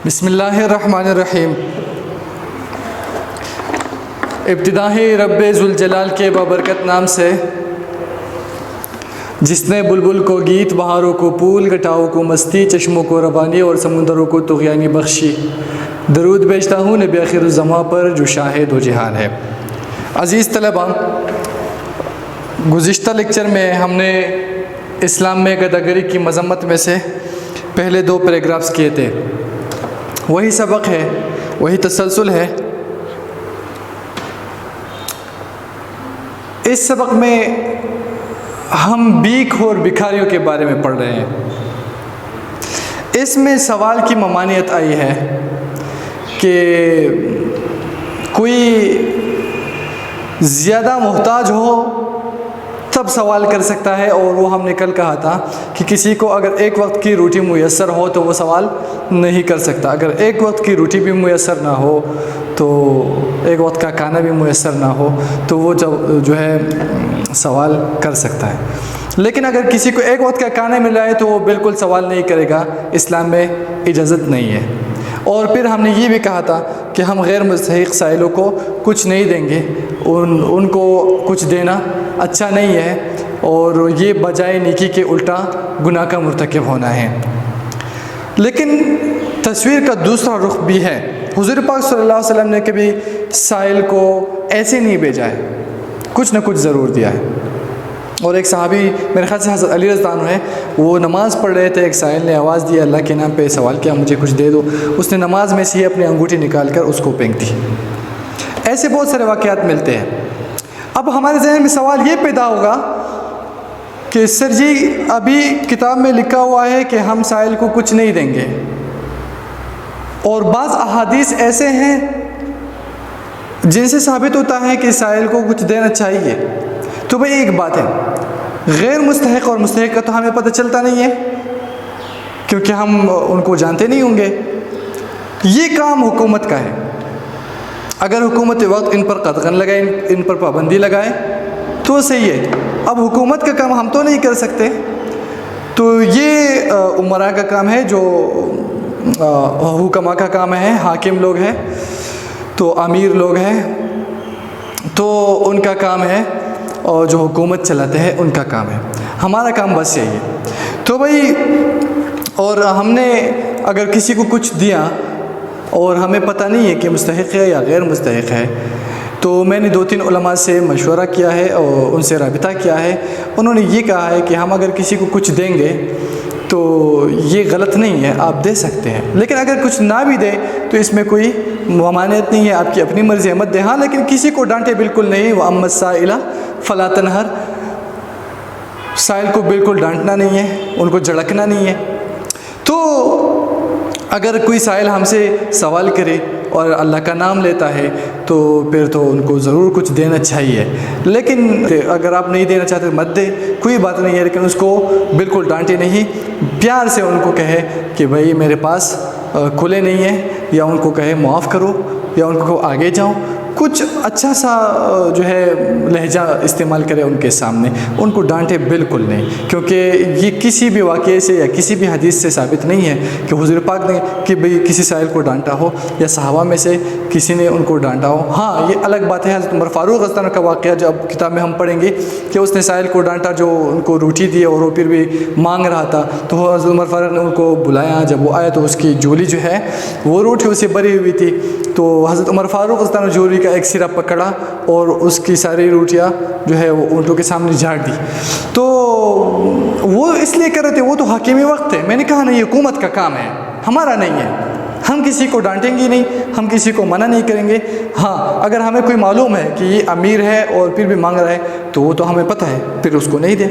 بسم اللہ الرحمن الرحیم۔ ابتدا ہی رب ذوالجلال کے بابرکت نام سے، جس نے بلبل کو گیت، بہاروں کو پھول، گٹاؤں کو مستی، چشموں کو روانی اور سمندروں کو طغیانی بخشی۔ درود بھیجتا ہوں نبی آخر الزماں پر جو شاہد و جہان ہے۔ عزیز طلباء، گزشتہ لیکچر میں ہم نے اسلام میں گداگری کی مذمت میں سے پہلے 2 پیراگرافز کیے تھے۔ وہی سبق ہے، وہی تسلسل ہے۔ اس سبق میں ہم بھیک اور بھکاریوں کے بارے میں پڑھ رہے ہیں۔ اس میں سوال کی ممانعت آئی ہے کہ کوئی زیادہ محتاج ہو تب سوال کر سکتا ہے، اور وہ ہم نے کل کہا تھا کہ کسی کو اگر ایک وقت کی روٹی میسر ہو تو وہ سوال نہیں کر سکتا۔ اگر ایک وقت کی روٹی بھی میسر نہ ہو تو ایک وقت کا کھانا بھی میسر نہ ہو تو وہ جو ہے سوال کر سکتا ہے۔ لیکن اگر کسی کو ایک وقت کا کھانا مل رہا ہے تو وہ بالکل سوال نہیں کرے گا، اسلام میں اجازت نہیں ہے۔ اور پھر ہم نے یہ بھی کہا تھا کہ ہم غیر مستحق سائلوں کو کچھ نہیں دیں گے، ان کو کچھ دینا اچھا نہیں ہے، اور یہ بجائے نیکی کے الٹا گناہ کا مرتکب ہونا ہے۔ لیکن تصویر کا دوسرا رخ بھی ہے۔ حضور پاک صلی اللہ علیہ وسلم نے کبھی سائل کو ایسے نہیں بھیجا ہے، کچھ نہ کچھ ضرور دیا ہے۔ اور ایک صحابی، میرے خیال سے حضرت علی رضی اللہ عنہ ہے، وہ نماز پڑھ رہے تھے، ایک سائل نے آواز دی، اللہ کے نام پہ سوال کیا مجھے کچھ دے دو۔ اس نے نماز میں سے ہی اپنی انگوٹھی نکال کر اس کو پھینک دی۔ ایسے بہت سارے واقعات ملتے ہیں۔ اب ہمارے ذہن میں سوال یہ پیدا ہوگا کہ سر جی ابھی کتاب میں لکھا ہوا ہے کہ ہم سائل کو کچھ نہیں دیں گے، اور بعض احادیث ایسے ہیں جن سے ثابت ہوتا ہے کہ سائل کو کچھ دینا چاہیے۔ تو بھئی ایک بات ہے، غیر مستحق اور مستحق کا تو ہمیں پتہ چلتا نہیں ہے، کیونکہ ہم ان کو جانتے نہیں ہوں گے۔ یہ کام حکومت کا ہے۔ اگر حکومت وقت ان پر قدغن لگائے، ان پر پابندی لگائے تو صحیح ہے۔ اب حکومت کا کام ہم تو نہیں کر سکتے، تو یہ امراء کا کام ہے، جو حکماء کا کام ہے، حاکم لوگ ہیں تو امیر لوگ ہیں تو ان کا کام ہے، اور جو حکومت چلاتے ہیں ان کا کام ہے۔ ہمارا کام بس یہی ہے۔ تو بھئی، اور ہم نے اگر کسی کو کچھ دیا اور ہمیں پتہ نہیں ہے کہ مستحق ہے یا غیر مستحق ہے، تو میں نے 2-3 علماء سے مشورہ کیا ہے اور ان سے رابطہ کیا ہے۔ انہوں نے یہ کہا ہے کہ ہم اگر کسی کو کچھ دیں گے تو یہ غلط نہیں ہے، آپ دے سکتے ہیں، لیکن اگر کچھ نہ بھی دے تو اس میں کوئی ممانعت نہیں ہے، آپ کی اپنی مرضی ہے، مت دے۔ ہاں، لیکن کسی کو ڈانٹے بالکل نہیں۔ وَأَمَّا السَّائِلَ فَلَا تَنْهَرْ، سائل کو بالکل ڈانٹنا نہیں ہے، ان کو جھڑکنا نہیں ہے۔ تو اگر کوئی سائل ہم سے سوال کرے اور اللہ کا نام لیتا ہے تو پھر تو ان کو ضرور کچھ دینا چاہیے، لیکن اگر آپ نہیں دینا چاہتے مت دے، کوئی بات نہیں ہے، لیکن اس کو بالکل ڈانٹے نہیں، پیار سے ان کو کہے کہ بھائی میرے پاس کھلے نہیں ہیں، یا ان کو کہے معاف کرو، یا ان کو آگے جاؤ، کچھ اچھا سا جو ہے لہجہ استعمال کرے ان کے سامنے، ان کو ڈانٹے بالکل نہیں، کیونکہ یہ کسی بھی واقعے سے یا کسی بھی حدیث سے ثابت نہیں ہے کہ حضور پاک نے کہ بھئی کسی سائل کو ڈانٹا ہو یا صحابہ میں سے کسی نے ان کو ڈانٹا ہو۔ ہاں، یہ الگ بات ہے، حضرت عمر فاروق رضی اللہ عنہ کا واقعہ جو اب کتاب میں ہم پڑھیں گے کہ اس نے سائل کو ڈانٹا جو ان کو روٹی دی، اور وہ پھر بھی مانگ رہا تھا، تو حضرت عمر فاروق نے ان کو بلایا۔ جب وہ آیا تو اس کی جولی جو ہے وہ روٹی اسے بری ہوئی تھی، تو حضرت عمر فاروق رضی اللہ عنہ جولی کا ایک سرا پکڑا اور اس کی ساری روٹیاں جو ہے وہ اونٹوں کے سامنے جھاڑ دی۔ تو وہ اس لیے کر رہے تھے، وہ تو حاکمی وقت تھے۔ میں نے کہا نہیں، حکومت کا کام ہے، ہمارا نہیں ہے۔ ہم کسی کو ڈانٹیں گے نہیں، ہم کسی کو منع نہیں کریں گے۔ ہاں، اگر ہمیں کوئی معلوم ہے کہ یہ امیر ہے اور پھر بھی مانگ رہا ہے تو وہ تو ہمیں پتہ ہے، پھر اس کو نہیں دیں۔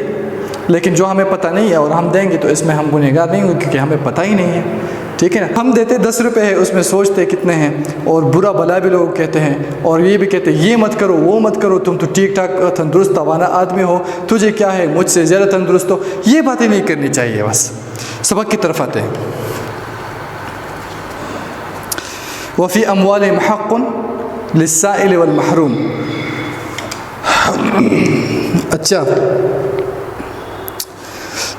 لیکن جو ہمیں پتہ نہیں ہے اور ہم دیں گے تو اس میں ہم گنہگار نہیں ہوں گے، کیونکہ ہمیں پتہ ہی نہیں ہے۔ ٹھیک ہے نا؟ ہم دیتے 10 روپے ہے، اس میں سوچتے کتنے ہیں، اور برا بلا بھی لوگ کہتے ہیں، اور یہ بھی کہتے ہیں یہ مت کرو وہ مت کرو، تم تو ٹھیک ٹھاک تندرست توانا آدمی ہو، تجھے کیا ہے، مجھ سے زیادہ تندرست ہو۔ یہ باتیں نہیں کرنی چاہیے۔ بس سبق کی طرف آتے ہیں۔ وفی اموالہم حق للسائل والمحروم۔ اچھا،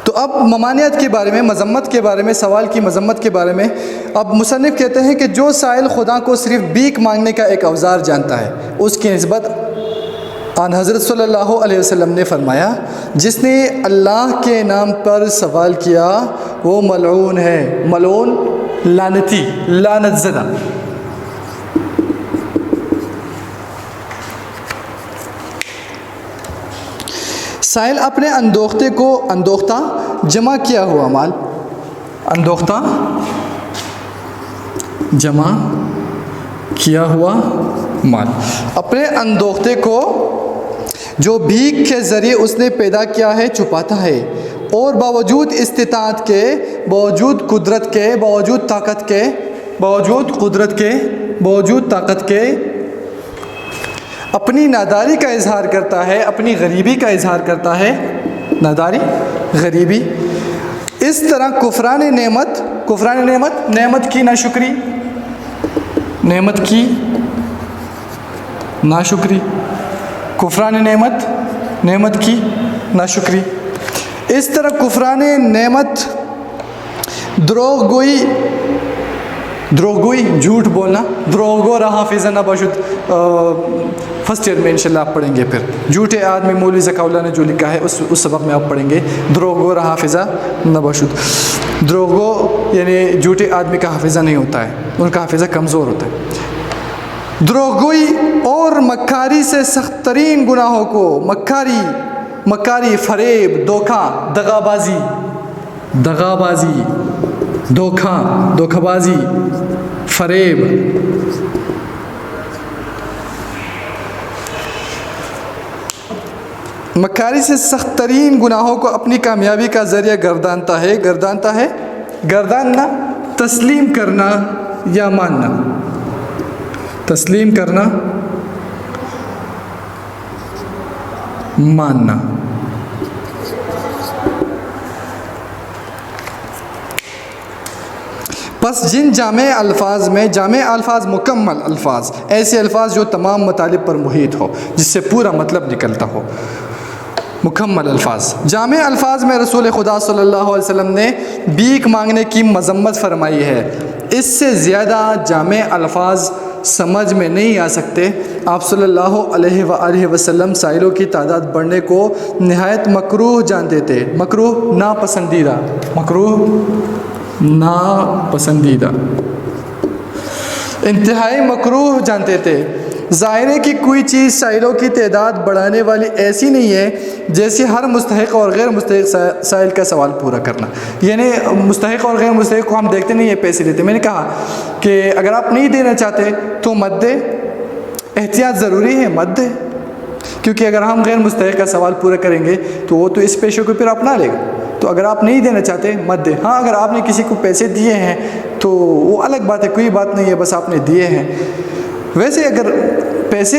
تو اب ممانعت کے بارے میں، مذمت کے بارے میں، سوال کی مذمت کے بارے میں اب مصنف کہتے ہیں کہ جو سائل خدا کو صرف بھیک مانگنے کا ایک اوزار جانتا ہے، اس کی نسبت آن حضرت صلی اللہ علیہ وسلم نے فرمایا جس نے اللہ کے نام پر سوال کیا وہ ملعون ہے، ملعون لعنتی، لعنت زدہ۔ سائل اپنے اندوختہ جمع کیا ہوا مال، اندوختہ جمع کیا ہوا مال، اپنے اندوختے کو جو بھیک کے ذریعے اس نے پیدا کیا ہے چھپاتا ہے، اور باوجود استطاعت کے، باوجود قدرت کے، باوجود طاقت کے، باوجود قدرت کے، باوجود طاقت کے اپنی ناداری کا اظہار کرتا ہے، اپنی غریبی کا اظہار کرتا ہے، ناداری، غریبی۔ اس طرح کفران نعمت، نعمت کی ناشکری، نعمت کی ناشکری، کفران نعمت، نعمت کی ناشکری۔ اس طرح کفران نعمت، دروغ گوئی، جھوٹ بولنا، دروغ را حافظہ نباشد، فرسٹ ایئر میں انشاءاللہ آپ پڑھیں گے، پھر جھوٹے آدمی، مولوی ذکاء اللہ نے جو لکھا ہے اس سبق میں آپ پڑھیں گے، دروغ را حافظہ نباشد، دروغ یعنی جھوٹے آدمی کا حافظہ نہیں ہوتا ہے، ان کا حافظہ کمزور ہوتا ہے۔ دروغگوئی اور مکاری سے سخت ترین گناہوں کو، مکاری، فریب، دھوکہ، دغابازی، دھوکہ بازی، فریب، مکاری سے سخت ترین گناہوں کو اپنی کامیابی کا ذریعہ گردانتا ہے، گرداننا، تسلیم کرنا یا ماننا، تسلیم کرنا، ماننا۔ پس جن جامع الفاظ مکمل الفاظ، ایسے الفاظ جو تمام مطالب پر محیط ہو، جس سے پورا مطلب نکلتا ہو، مکمل الفاظ۔ جامع الفاظ میں رسول خدا صلی اللہ علیہ وسلم نے بھیک مانگنے کی مذمت فرمائی ہے، اس سے زیادہ جامع الفاظ سمجھ میں نہیں آ سکتے۔ آپ صلی اللہ علیہ وآلہ وسلم سائلوں کی تعداد بڑھنے کو نہایت مکروہ جانتے تھے، مکروہ ناپسندیدہ، مکروہ ناپسندیدہ، انتہائی مکروہ جانتے تھے۔ ظاہر ہے کہ کوئی چیز سائلوں کی تعداد بڑھانے والی ایسی نہیں ہے جیسے ہر مستحق اور غیر مستحق سائل کا سوال پورا کرنا، یعنی مستحق اور غیر مستحق کو ہم دیکھتے نہیں ہیں پیسے دیتے۔ میں نے کہا کہ اگر آپ نہیں دینا چاہتے تو مت دے، احتیاط ضروری ہے، مت دے، کیونکہ اگر ہم غیر مستحق کا سوال پورا کریں گے تو وہ تو اس پیشے کو پھر اپنا لے گا۔ تو اگر آپ نہیں دینا چاہتے مت دے۔ ہاں اگر آپ نے کسی کو پیسے دیے ہیں تو وہ الگ بات ہے، کوئی بات نہیں ہے، بس آپ نے دیے ہیں۔ ویسے اگر پیسے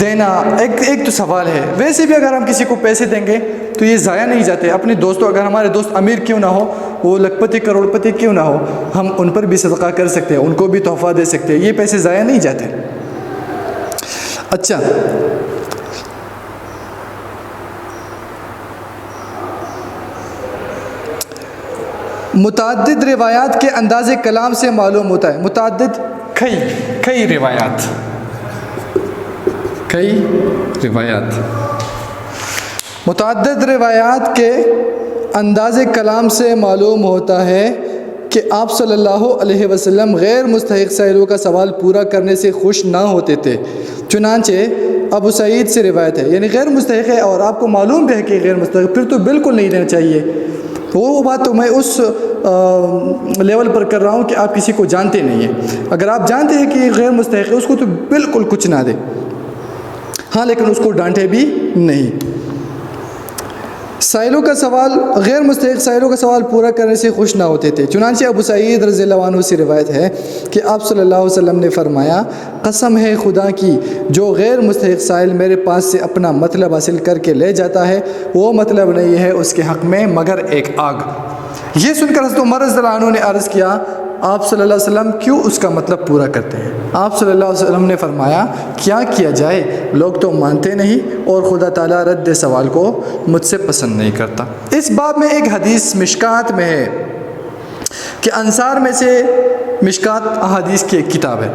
دینا ایک تو سوال ہے، ویسے بھی اگر ہم کسی کو پیسے دیں گے تو یہ ضائع نہیں جاتے۔ اپنے دوستوں، اگر ہمارے دوست امیر کیوں نہ ہو، وہ لکھ پتی کروڑ پتی کیوں نہ ہو، ہم ان پر بھی صدقہ کر سکتے ہیں، ان کو بھی تحفہ دے سکتے ہیں، یہ پیسے ضائع نہیں جاتے۔ اچھا، متعدد روایات کے انداز کلام سے معلوم ہوتا ہے، متعدد کئی روایات، متعدد روایات کے انداز کلام سے معلوم ہوتا ہے کہ آپ صلی اللہ علیہ وسلم غیر مستحق سائلوں کا سوال پورا کرنے سے خوش نہ ہوتے تھے۔ چنانچہ ابو سعید سے روایت ہے، یعنی غیر مستحق ہے اور آپ کو معلوم بھی ہے کہ غیر مستحق، پھر تو بالکل نہیں دینا چاہیے۔ وہ بات تو میں اس لیول پر کر رہا ہوں کہ آپ کسی کو جانتے نہیں ہیں۔ اگر آپ جانتے ہیں کہ یہ غیر مستحق ہے، اس کو تو بالکل کچھ نہ دیں، ہاں لیکن اس کو ڈانٹے بھی نہیں۔ سائلوں کا سوال، غیر مستحق سائلوں کا سوال پورا کرنے سے خوش نہ ہوتے تھے۔ چنانچہ ابو سعید رضی اللہ عنہ سے روایت ہے کہ آپ صلی اللہ علیہ وسلم نے فرمایا، قسم ہے خدا کی، جو غیر مستحق سائل میرے پاس سے اپنا مطلب حاصل کر کے لے جاتا ہے، وہ مطلب نہیں ہے اس کے حق میں مگر ایک آگ۔ یہ سن کر حضرت عمر رضی اللہ عنہ نے عرض کیا، آپ صلی اللہ علیہ وسلم کیوں اس کا مطلب پورا کرتے ہیں؟ آپ صلی اللہ علیہ وسلم نے فرمایا کیا کیا جائے، لوگ تو مانتے نہیں اور خدا تعالیٰ رد سوال کو مجھ سے پسند نہیں کرتا۔ اس باب میں ایک حدیث مشکات میں ہے کہ انصار میں سے، مشکات احادیث کی ایک کتاب ہے،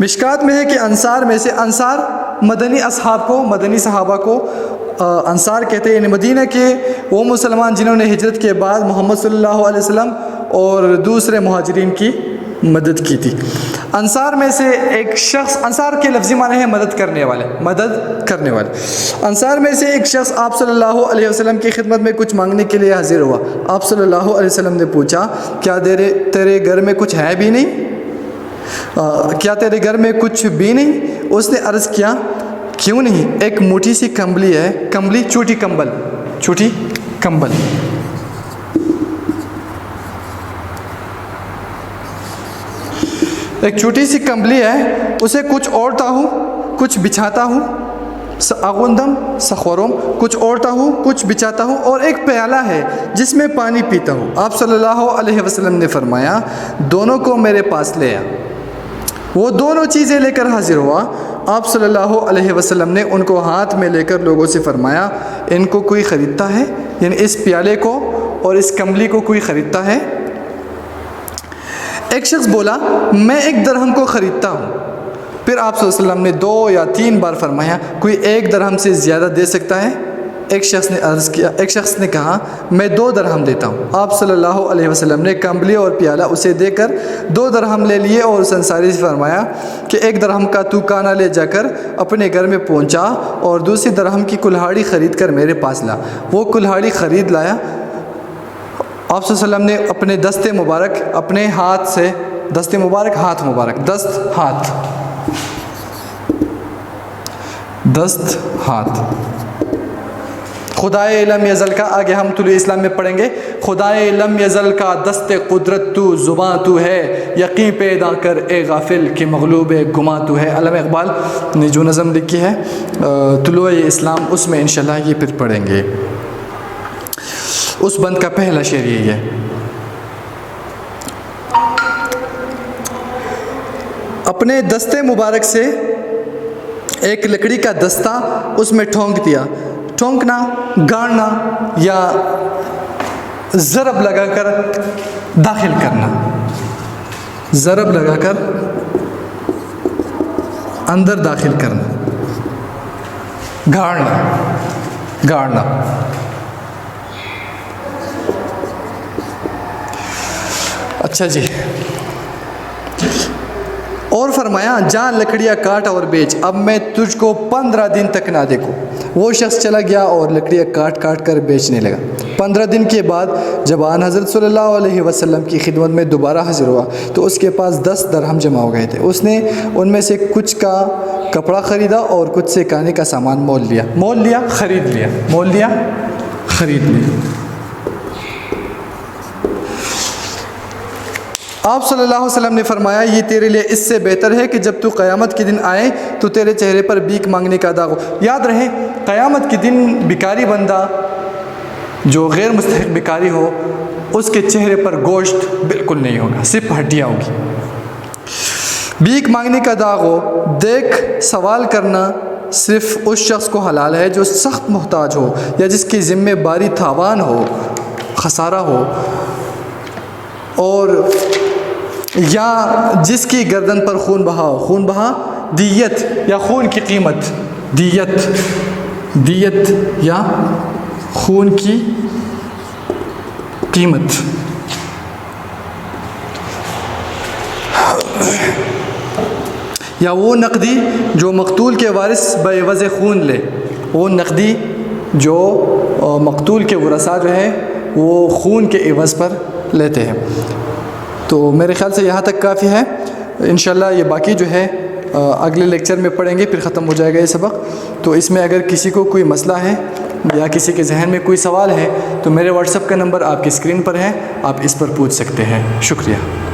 مشکات میں ہے کہ انصار میں سے، انصار مدنی اصحاب کو، مدنی صحابہ کو انصار کہتے ہیں، یعنی مدینہ کے وہ مسلمان جنہوں نے ہجرت کے بعد محمد صلی اللہ علیہ وسلم اور دوسرے مہاجرین کی مدد کی تھی۔ انصار میں سے ایک شخص، انصار کے لفظی معنی ہے مدد کرنے والے، مدد کرنے والے۔ انصار میں سے ایک شخص آپ صلی اللہ علیہ وسلم کی خدمت میں کچھ مانگنے کے لیے حاضر ہوا۔ آپ صلی اللہ علیہ وسلم نے پوچھا کیا تیرے گھر میں کچھ ہے بھی نہیں؟ کیا تیرے گھر میں کچھ بھی نہیں؟ اس نے عرض کیا کیوں نہیں، ایک موٹی سی کمبلی ہے، کمبلی چھوٹی کمبل، چھوٹی کمبل، ایک چھوٹی سی کمبلی ہے، اسے کچھ اوڑھتا ہوں، کچھ بچھاتا ہوں، اغندم سخورم، کچھ اوڑھتا ہوں، کچھ بچھاتا ہوں، اور ایک پیالہ ہے جس میں پانی پیتا ہوں۔ آپ صلی اللہ علیہ وسلم نے فرمایا دونوں کو میرے پاس لے آ۔ وہ دونوں چیزیں لے کر حاضر ہوا۔ آپ صلی اللہ علیہ وسلم نے ان کو ہاتھ میں لے کر لوگوں سے فرمایا ان کو کوئی خریدتا ہے، یعنی اس پیالے کو اور اس کمبلی کو کوئی خریدتا ہے؟ ایک شخص بولا میں 1 درہم کو خریدتا ہوں۔ پھر آپ صلی اللہ علیہ وسلم نے 2 یا 3 بار فرمایا کوئی 1 درہم سے زیادہ دے سکتا ہے؟ ایک شخص نے کہا میں 2 درہم دیتا ہوں۔ آپ صلی اللہ علیہ وسلم نے کمبلی اور پیالہ اسے دے کر 2 درہم لے لیے اور اس انصاری سے فرمایا کہ 1 درہم کا تو کانا لے جا کر اپنے گھر میں پہنچا اور 2 درہم کی کلہاڑی خرید کر میرے پاس لا۔ وہ کلہاڑی خرید لایا۔ آپ صلی اللہ علیہ وسلم نے اپنے دست مبارک، اپنے ہاتھ سے، دست مبارک ہاتھ مبارک، دست ہاتھ، خدائے لم یزل کا، آگے ہم طلوع اسلام میں پڑھیں گے، خدائے لم یزل کا دست قدرت تو، زباں تو ہے، یقین پیدا کر اے غافل کہ مغلوب گماں تو ہے۔ علامہ اقبال نے جو نظم لکھی ہے طلوع اسلام، اس میں انشاءاللہ یہ پھر پڑھیں گے۔ اس بند کا پہلا شعر یہی ہے، اپنے دستے مبارک سے ایک لکڑی کا دستہ اس میں ٹھونک دیا۔ ٹھونکنا، گاڑنا یا ضرب لگا کر داخل کرنا، ضرب لگا کر اندر داخل کرنا، گاڑنا۔ اچھا جی، اور فرمایا جا لکڑیاں کاٹ اور بیچ، اب میں تجھ کو 15 دن تک نہ دیکھوں۔ وہ شخص چلا گیا اور لکڑیاں کاٹ کر بیچنے لگا۔ 15 دن کے بعد جب آن حضرت صلی اللہ علیہ وسلم کی خدمت میں دوبارہ حاضر ہوا تو اس کے پاس 10 درہم جمع ہو گئے تھے۔ اس نے ان میں سے کچھ کا کپڑا خریدا اور کچھ سے کھانے کا سامان مول لیا، خرید لیا۔ آپ صلی اللہ علیہ وسلم نے فرمایا یہ تیرے لیے اس سے بہتر ہے کہ جب تو قیامت کے دن آئے تو تیرے چہرے پر بھیک مانگنے کا داغ ہو۔ یاد رہے قیامت کے دن بیکاری بندہ جو غیر مستحق بیکاری ہو اس کے چہرے پر گوشت بالکل نہیں ہوگا، صرف ہڈیاں ہوگی۔ بھیک مانگنے کا داغ ہو۔ دیکھ، سوال کرنا صرف اس شخص کو حلال ہے جو سخت محتاج ہو یا جس کی ذمہ باری تاوان ہو، خسارہ ہو، اور یا جس کی گردن پر خون بہا ہو۔ خون بہا دیت یا خون کی قیمت، دیت یا خون کی قیمت۔ یا وہ نقدی جو مقتول کے وارث بعوض خون لے، وہ نقدی جو مقتول کے ورثاء جو ہے وہ خون کے عوض پر لیتے ہیں۔ تو میرے خیال سے یہاں تک کافی ہے۔ انشاءاللہ یہ باقی جو ہے اگلے لیکچر میں پڑھیں گے، پھر ختم ہو جائے گا یہ سبق۔ تو اس میں اگر کسی کو کوئی مسئلہ ہے یا کسی کے ذہن میں کوئی سوال ہے تو میرے واٹس ایپ کا نمبر آپ کی اسکرین پر ہے، آپ اس پر پوچھ سکتے ہیں۔ شکریہ۔